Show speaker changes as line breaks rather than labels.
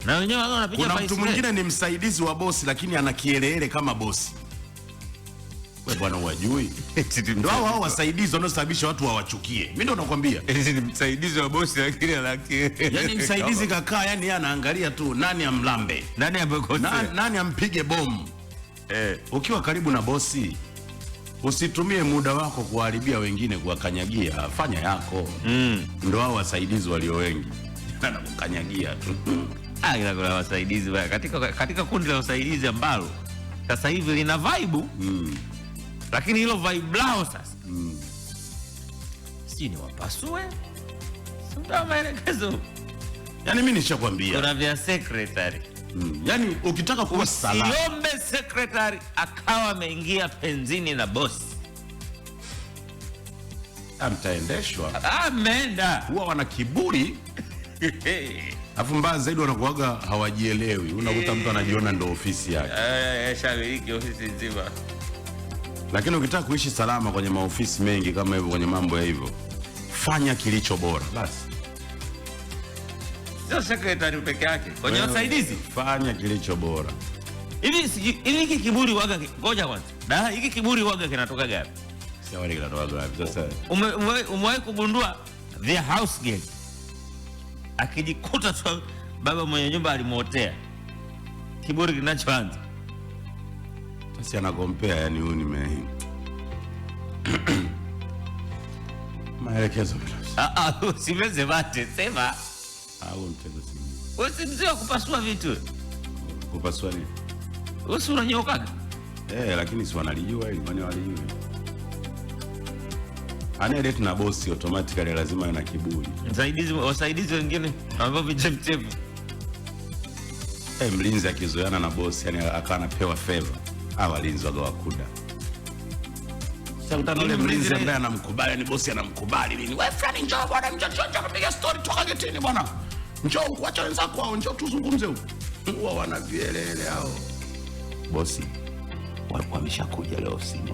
Na wenyewe wanapiga
kuna mtu mwingine ni msaidizi wa bosi lakini ana kielele kama bosi. Wewe bwana wajui. Ndio hao wasaidizi wanaosababisha watu wawachukie. Mimi ndo nakwambia.
Ni msaidizi wa bosi lakini ana kielele.
Yaani msaidizi kakaa, yani yeye anaangalia tu nani amlambe.
Nani amekosea?
Nani ampige bomu. Ukiwa karibu na bosi usitumie muda wako kuharibia wengine, kuwakanyagia. Fanya yako. Ndio hao wasaidizi walio wengi. Anakukanyagia tu.
Ila kuna wasaidizi katika kundi la wasaidizi ambalo sasa hivi lina vibe. Lakini hilo vibe lao sasa. Si ni wapasue? Sio maelekezo.
Yaani mimi nishakwambia.
Kuna vya secretary.
Yaani ukitaka kuwa salama,
usiombe secretary akawa ameingia penzini na boss.
Amtaendeshwa.
Ameenda.
Huwa wana kiburi. Afu mbaya zaidi wanakuaga hawajielewi. Unakuta mtu anajiona ndo ofisi yake.
Shabiki ofisi nzima.
Lakini ukitaka kuishi salama kwenye maofisi mengi kama hivyo, kwenye mambo ya hivyo, fanya kilicho bora basi.
Sio secretary peke yake, kwenye wasaidizi
fanya kilicho bora.
Hivi hiki kiburi waga, ngoja kwanza. Hiki kiburi waga kinatoka gapi?
Sio wale kinatoka gapi sasa?
Umewahi kugundua the house girl akijikuta tu baba mwenye nyumba alimuotea, kiburi kinachoanza
sasa anagompea, yani huyu maelekezo bila.
Usimeze mate, sema.
Au mtego simu.
Usimzio kupasua vitu.
Kupasua nini?
Wewe unanyokaga?
Lakini si wanalijua ili mwana walijua. Anayeleta na bosi automatically lazima ana kiburi.
Wasaidizi wengine ambao vichefu.
Mlinzi akizoeana na bosi, yani akawa anapewa favor. Walinzi waga wakuda. Sasa ule mlinzi ambaye anamkubali, yani bosi anamkubali nini? Wewe fulani njoo bwana, njoo kupiga story toka getini bwana. Njoo kuacha wenzako hao, njoo tuzungumze huko. Huwa wana vielele hao. Bosi, walikuwa wameshakuja leo ofisini.